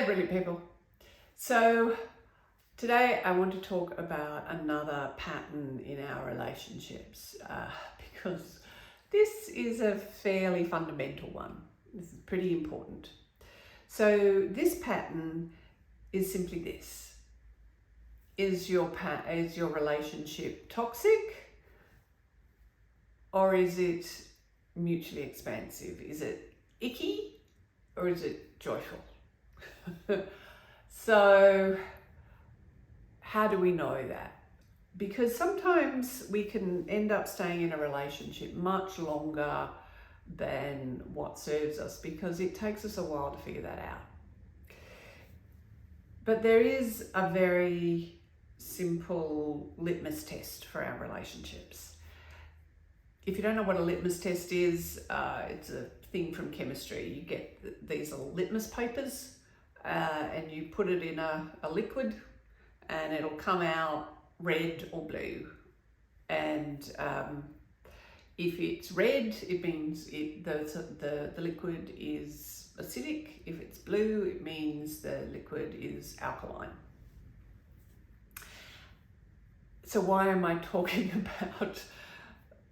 Hey, brilliant people. So today I want to talk about another pattern in our relationships because this is a fairly fundamental one. This is pretty important. So this pattern is simply this. Is your relationship toxic, or is it mutually expansive? Is it icky, or is it joyful? So how do we know that? Because sometimes we can end up staying in a relationship much longer than what serves us because it takes us a while to figure that out. But there is a very simple litmus test for our relationships. If you don't know what a litmus test is, it's a thing from chemistry. You get these little litmus papers and you put it in a liquid and it'll come out red or blue. And if it's red, it means the liquid is acidic. If it's blue, it means the liquid is alkaline. So why am I talking about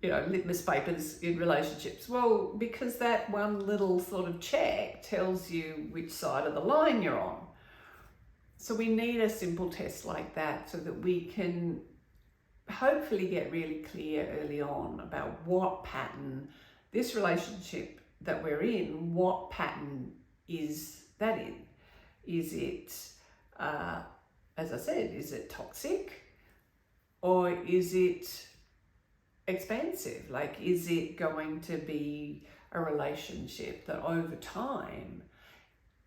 litmus papers in relationships? Well, because that one little sort of check tells you which side of the line you're on. So we need a simple test like that so that we can hopefully get really clear early on about what pattern this relationship that we're in, what pattern is that in? Is it, as I said, is it toxic, or is it expansive? Like, is it going to be a relationship that over time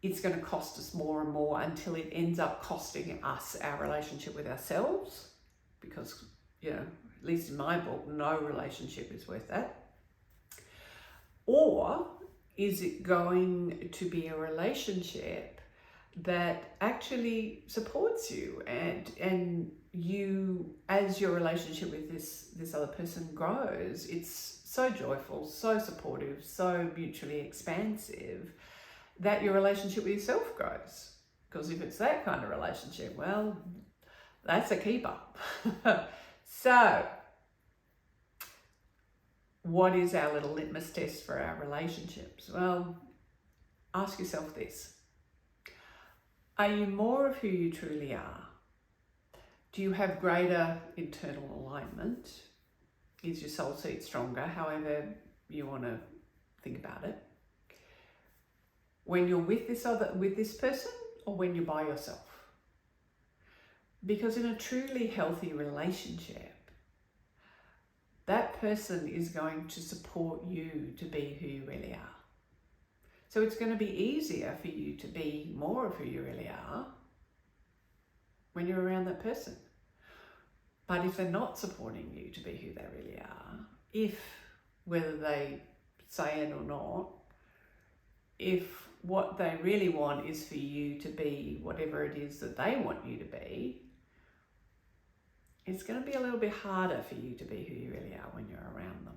it's going to cost us more and more until it ends up costing us our relationship with ourselves? Because, at least in my book, no relationship is worth that. Or is it going to be a relationship that actually supports you and you, as your relationship with this other person grows, it's so joyful, so supportive, so mutually expansive that your relationship with yourself grows? Because if it's that kind of relationship, well, that's a keeper. So what is our little litmus test for our relationships? Well, ask yourself this. Are you more of who you truly are? Do you have greater internal alignment? Is your soul seat stronger? However you want to think about it. When you're with this person, or when you're by yourself? Because in a truly healthy relationship, that person is going to support you to be who you really are. So it's going to be easier for you to be more of who you really are when you're around that person. But if they're not supporting you to be who they really are, whether they say it or not, if what they really want is for you to be whatever it is that they want you to be, it's going to be a little bit harder for you to be who you really are when you're around them.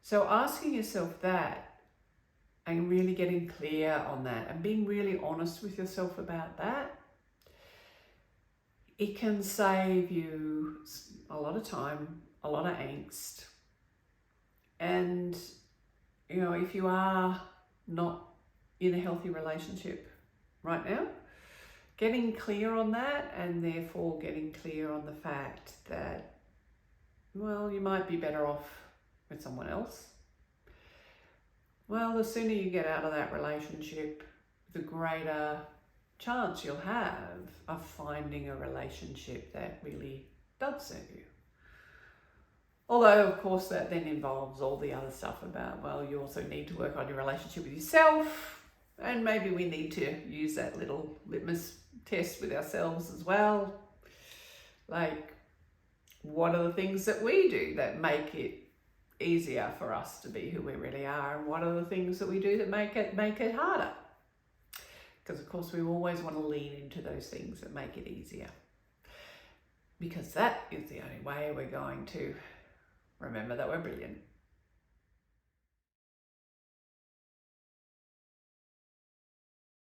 So asking yourself that and really getting clear on that and being really honest with yourself about that, it can save you a lot of time, a lot of angst. And, if you are not in a healthy relationship right now, getting clear on that, and therefore getting clear on the fact that, well, you might be better off with someone else. Well, the sooner you get out of that relationship, the greater chance you'll have of finding a relationship that really does serve you. Although, of course, that then involves all the other stuff about, well, you also need to work on your relationship with yourself, and maybe we need to use that little litmus test with ourselves as well. Like, what are the things that we do that make it easier for us to be who we really are, and what are the things that we do that make it harder? Because, of course, we always want to lean into those things that make it easier, because that is the only way we're going to remember that we're brilliant.